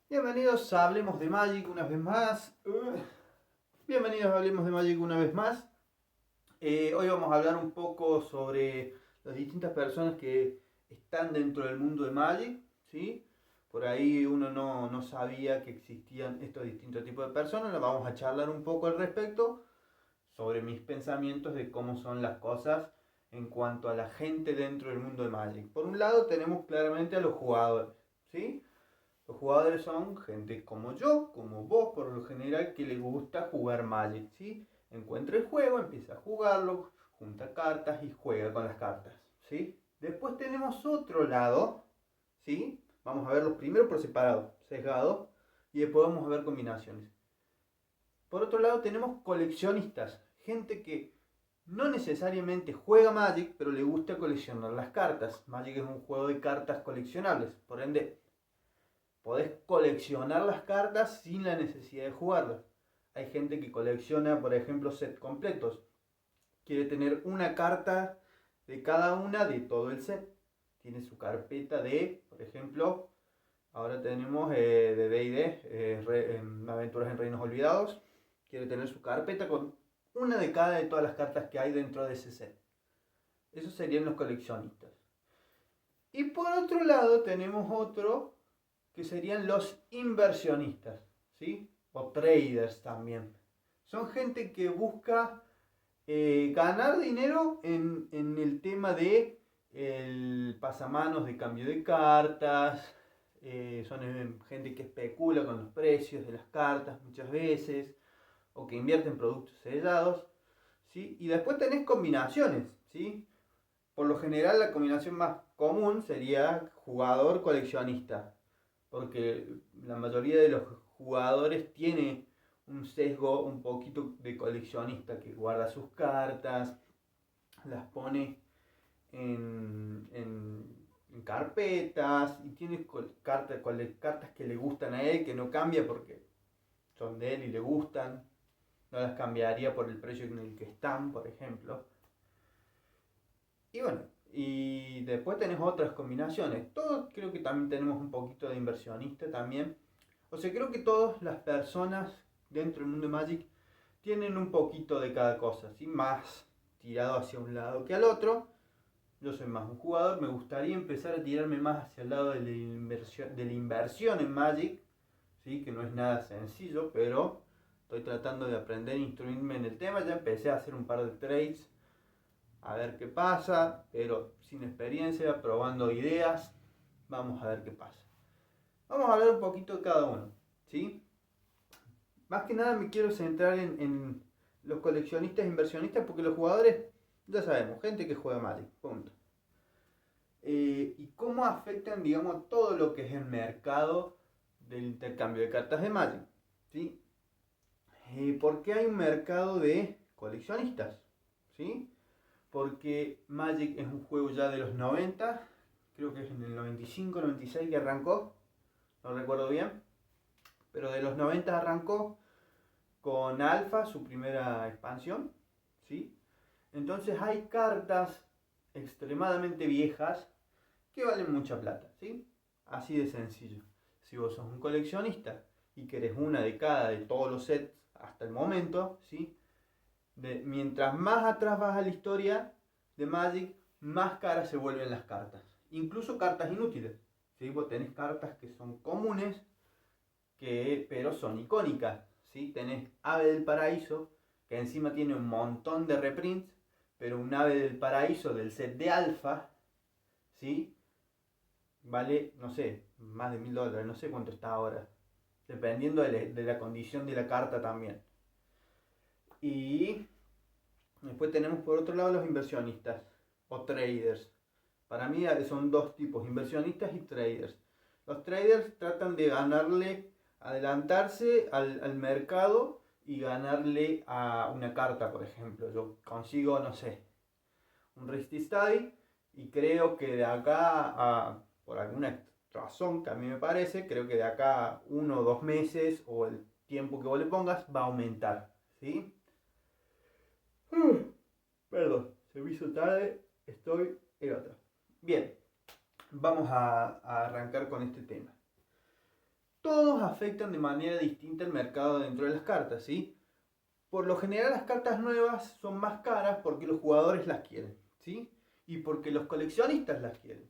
Bienvenidos a Hablemos de Magic una vez más. Bienvenidos a Hablemos de Magic una vez más. Hoy vamos a hablar un poco sobre las distintas personas que están dentro del mundo de Magic, ¿sí? Por ahí uno no sabía que existían estos distintos tipos de personas. Vamos a charlar un poco al respecto sobre mis pensamientos de cómo son las cosas en cuanto a la gente dentro del mundo de Magic. Por un lado tenemos claramente a los jugadores, ¿sí? Los jugadores son gente como yo, como vos, por lo general, que le gusta jugar Magic, ¿sí? Encuentra el juego, empieza a jugarlo, junta cartas y juega con las cartas, ¿sí? Después tenemos otro lado, ¿sí? Vamos a verlos primero por separado, sesgado, y después vamos a ver combinaciones. Por otro lado tenemos coleccionistas, gente que no necesariamente juega Magic, pero le gusta coleccionar las cartas. Magic es un juego de cartas coleccionables, por ende podés coleccionar las cartas sin la necesidad de jugarlas. Hay gente que colecciona, por ejemplo, set completos. Quiere tener una carta de cada una de todo el set. Tiene su carpeta de, por ejemplo, ahora tenemos de D&D, Aventuras en Reinos Olvidados. Quiere tener su carpeta con una de cada de todas las cartas que hay dentro de ese set. Esos serían los coleccionistas. Y por otro lado tenemos otro que serían los inversionistas, ¿sí? O traders también. Son gente que busca ganar dinero en el tema de el pasamanos de cambio de cartas. Son gente que especula con los precios de las cartas muchas veces, o que invierte en productos sellados, ¿sí? Y después tenés combinaciones, ¿sí? Por lo general la combinación más común sería jugador coleccionista, porque la mayoría de los jugadores tiene un sesgo un poquito de coleccionista, que guarda sus cartas, las pone en carpetas y tiene cartas que le gustan a él, que no cambia porque son de él y le gustan, no las cambiaría por el precio en el que están, por ejemplo. Y bueno, y después tenés otras combinaciones. Todos creo que también tenemos un poquito de inversionista también. O sea, creo que todas las personas dentro del mundo de Magic tienen un poquito de cada cosa, ¿sí? Más tirado hacia un lado que al otro. Yo soy más un jugador, me gustaría empezar a tirarme más hacia el lado de la inversión en Magic, ¿sí? Que no es nada sencillo, pero estoy tratando de aprender a instruirme en el tema. Ya empecé a hacer un par de trades, a ver qué pasa, pero sin experiencia, probando ideas. Vamos a ver qué pasa. Vamos a hablar un poquito de cada uno, ¿sí? Más que nada me quiero centrar en los coleccionistas e inversionistas, porque los jugadores, ya sabemos, gente que juega Magic, punto. Y cómo afectan, digamos, todo lo que es el mercado del intercambio de cartas de Magic, ¿sí? ¿Por qué hay un mercado de coleccionistas? ¿Sí? Porque Magic es un juego ya de los 90, creo que es en el 95, 96 que arrancó, no recuerdo bien, pero de los 90 arrancó con Alpha, su primera expansión, ¿sí? Entonces hay cartas extremadamente viejas que valen mucha plata, ¿sí? Así de sencillo. Si vos sos un coleccionista y querés una de cada de todos los sets hasta el momento, ¿sí? Mientras más atrás vas a la historia de Magic, más caras se vuelven las cartas. Incluso cartas inútiles, ¿sí? Vos tenés cartas que son comunes, pero son icónicas, ¿sí? Tenés Ave del Paraíso, que encima tiene un montón de reprints, pero un Ave del Paraíso del set de Alpha, ¿sí? Vale, no sé, más de $1000, no sé cuánto está ahora, dependiendo de la condición de la carta también. Y después tenemos por otro lado los inversionistas o traders. Para mí son dos tipos, inversionistas y traders. Los traders tratan de ganarle, adelantarse al mercado y ganarle a una carta, por ejemplo. Yo consigo, no sé, un Risty Study y creo que de acá a, por alguna razón que a mí me parece, creo que de acá a 1 o 2 meses o el tiempo que vos le pongas va a aumentar, ¿sí? Perdón, se me hizo tarde, estoy en otra. Bien, vamos a arrancar con este tema. todos afectan de manera distinta el mercado dentro de las cartas, ¿sí? Por lo general las cartas nuevas son más caras porque los jugadores las quieren, ¿sí? Y porque los coleccionistas las quieren.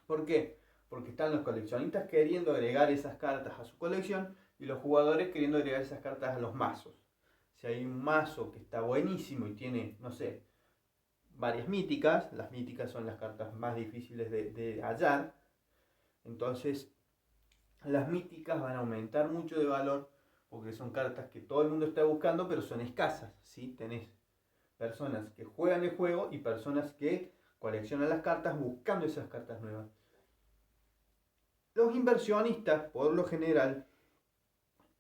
¿Por qué? Porque están los coleccionistas queriendo agregar esas cartas a su colección y los jugadores queriendo agregar esas cartas a los mazos. Si hay un mazo que está buenísimo y tiene, no sé, varias míticas, las míticas son las cartas más difíciles de hallar, entonces las míticas van a aumentar mucho de valor porque son cartas que todo el mundo está buscando, pero son escasas, ¿sí? Tenés personas que juegan el juego y personas que coleccionan las cartas buscando esas cartas nuevas. Los inversionistas, por lo general,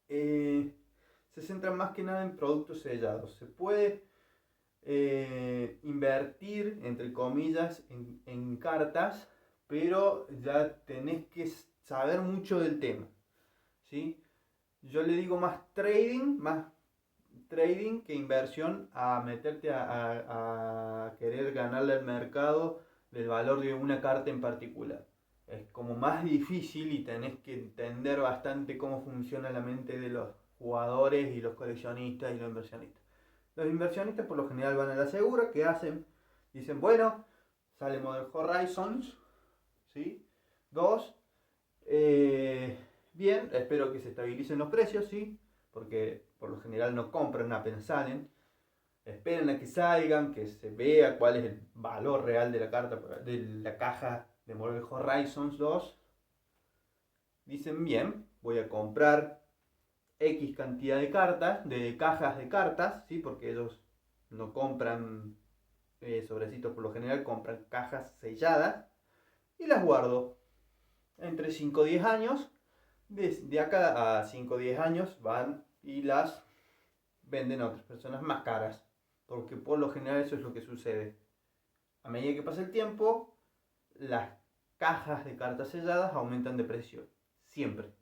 se centran más que nada en productos sellados. Se puede invertir, entre comillas, en cartas, pero ya tenés que saber mucho del tema, ¿sí? Yo le digo más trading que inversión a meterte a querer ganarle al mercado del valor de una carta en particular. Es como más difícil y tenés que entender bastante cómo funciona la mente de los jugadores y los coleccionistas y los inversionistas. Los inversionistas por lo general van a la segura, ¿qué hacen? Dicen, bueno, sale Modern Horizons, ¿sí? 2, bien, espero que se estabilicen los precios, ¿sí? Porque por lo general no compran apenas salen. Esperan a que salgan, que se vea cuál es el valor real de la carta, de la caja de Modern Horizons 2. Dicen, bien, voy a comprar X cantidad de cartas, de cajas de cartas, ¿sí? Porque ellos no compran sobrecitos, por lo general compran cajas selladas y las guardo entre 5 o 10 años. De acá a 5 o 10 años van y las venden a otras personas más caras, porque por lo general eso es lo que sucede. A medida que pasa el tiempo, las cajas de cartas selladas aumentan de precio, siempre.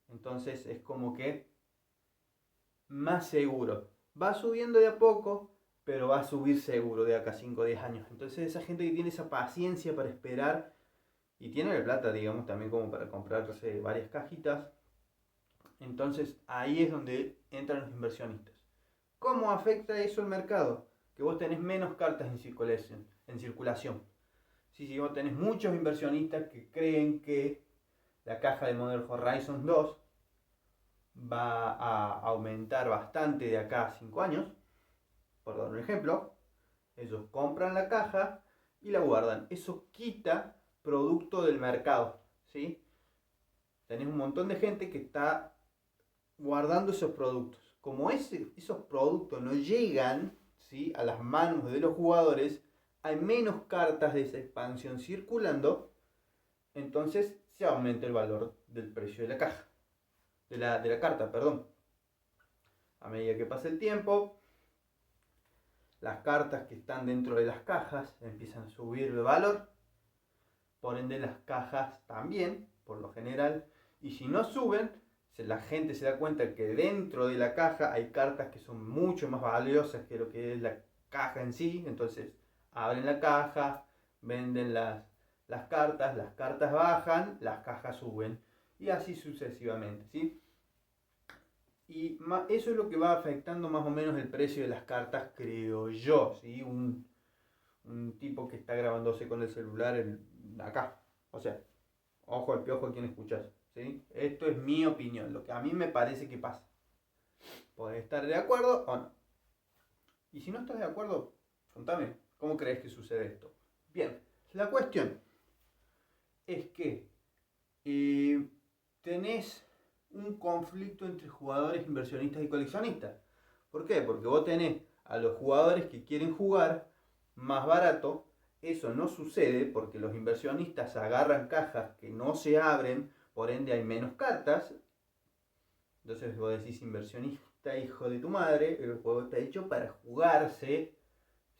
Entonces es como que más seguro. Va subiendo de a poco, pero va a subir seguro de acá a 5 o 10 años. Entonces esa gente que tiene esa paciencia para esperar y tiene la plata, digamos, también como para comprarse varias cajitas, entonces ahí es donde entran los inversionistas. ¿Cómo afecta eso el mercado? Que vos tenés menos cartas en circulación. Si vos tenés muchos inversionistas que creen que la caja de Modern Horizons 2 va a aumentar bastante de acá a 5 años, por dar un ejemplo, ellos compran la caja y la guardan. Eso quita producto del mercado, ¿sí? Tenés un montón de gente que está guardando esos productos. Como esos productos no llegan, ¿sí?, a las manos de los jugadores, hay menos cartas de esa expansión circulando, entonces se aumenta el valor del precio de la caja, de la carta, perdón. A medida que pasa el tiempo, las cartas que están dentro de las cajas empiezan a subir de valor, por ende las cajas también, por lo general, y si no suben, la gente se da cuenta que dentro de la caja hay cartas que son mucho más valiosas que lo que es la caja en sí, entonces abren la caja, venden las cartas bajan, las cajas suben, y así sucesivamente, ¿sí? Y eso es lo que va afectando más o menos el precio de las cartas, creo yo, ¿sí? Un tipo que está grabándose con el celular acá. O sea, ojo al piojo a quien escuchas, ¿sí? Esto es mi opinión, lo que a mí me parece que pasa. Podés estar de acuerdo o no. Y si no estás de acuerdo, contame, ¿cómo crees que sucede esto? Bien, la cuestión es que tenés un conflicto entre jugadores, inversionistas y coleccionistas. ¿Por qué? Porque vos tenés a los jugadores que quieren jugar más barato. Eso no sucede porque los inversionistas agarran cajas que no se abren, por ende hay menos cartas. Entonces vos decís, inversionista, hijo de tu madre, el juego está hecho para jugarse,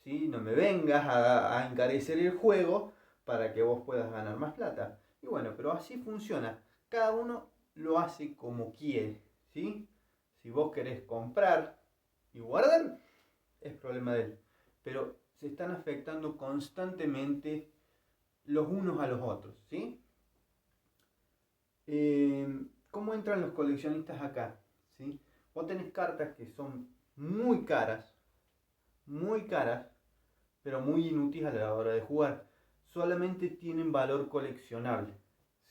¿sí? No me vengas a encarecer el juego para que vos puedas ganar más plata. Y bueno, pero así funciona. Cada uno lo hace como quiere, ¿sí? Si vos querés comprar y guardar, es problema de él. Pero se están afectando constantemente los unos a los otros, ¿sí? ¿Cómo entran los coleccionistas acá? ¿Sí? Vos tenés cartas que son muy caras, pero muy inútiles a la hora de jugar. Solamente tienen valor coleccionable.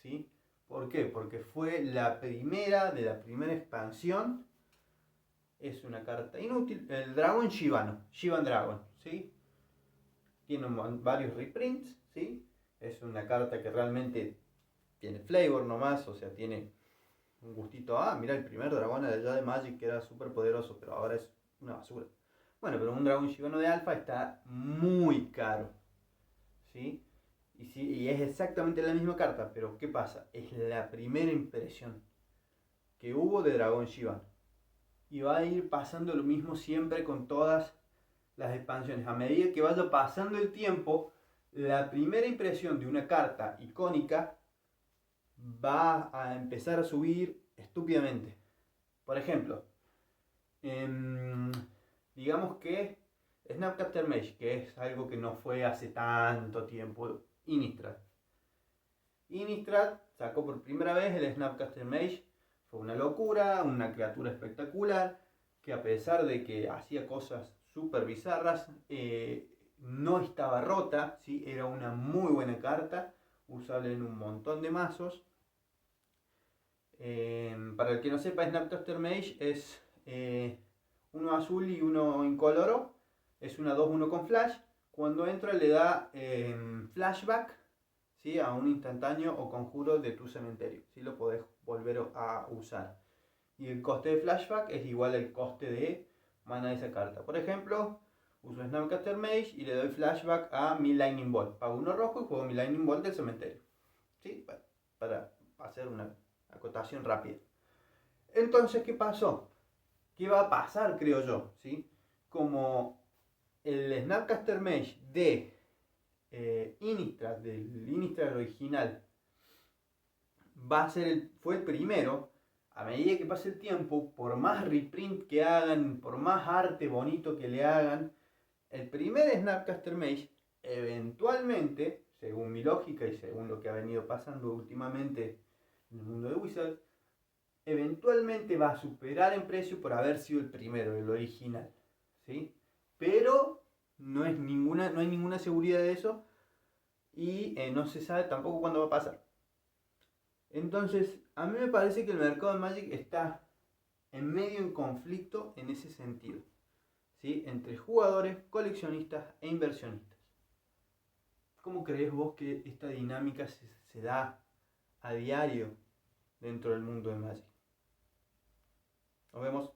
¿Sí? ¿Por qué? Porque fue la primera de la primera expansión. Es una carta inútil. El dragón Shivano, Shivan Dragon. ¿Sí? Tiene varios reprints. ¿Sí? Es una carta que realmente tiene flavor nomás. O sea, tiene un gustito. Ah, mira, el primer dragón de allá de Magic que era súper poderoso, pero ahora es una basura. Bueno, pero un dragón Shivano de alfa está muy caro. ¿Sí? Y es exactamente la misma carta, pero ¿qué pasa? Es la primera impresión que hubo de dragón Shivano. Y va a ir pasando lo mismo siempre con todas las expansiones. A medida que vaya pasando el tiempo, la primera impresión de una carta icónica va a empezar a subir estúpidamente. Por ejemplo, digamos que Snapcaster Mage, que es algo que no fue hace tanto tiempo, Innistrad. Innistrad sacó por primera vez el Snapcaster Mage. Fue una locura, una criatura espectacular, que a pesar de que hacía cosas súper bizarras, no estaba rota, ¿sí? Era una muy buena carta, usable en un montón de mazos. Para el que no sepa, Snapcaster Mage es uno azul y uno incoloro. Es una 2-1 con flash. Cuando entra le da flashback, ¿sí? A un instantáneo o conjuro de tu cementerio. ¿Sí? Lo podés volver a usar. Y el coste de flashback es igual al coste de mana de esa carta. Por ejemplo, uso Snapcaster Mage y le doy flashback a mi Lightning Bolt. Pago uno rojo y juego mi Lightning Bolt del cementerio. ¿Sí? Para hacer una acotación rápida. Entonces, ¿qué pasó? ¿Qué va a pasar, creo yo? ¿Sí? Como el Snapcaster Mage de Innistrad, del Innistrad original, fue el primero. A medida que pase el tiempo, por más reprint que hagan, por más arte bonito que le hagan, el primer Snapcaster Mage, eventualmente, según mi lógica y según lo que ha venido pasando últimamente en el mundo de Wizards, eventualmente va a superar en precio por haber sido el primero, el original. ¿Sí? Pero no hay ninguna seguridad de eso y no se sabe tampoco cuándo va a pasar. Entonces, a mí me parece que el mercado de Magic está en medio en conflicto en ese sentido, ¿sí? Entre jugadores, coleccionistas e inversionistas. ¿Cómo crees vos que esta dinámica se da a diario dentro del mundo de Magic? Nos vemos.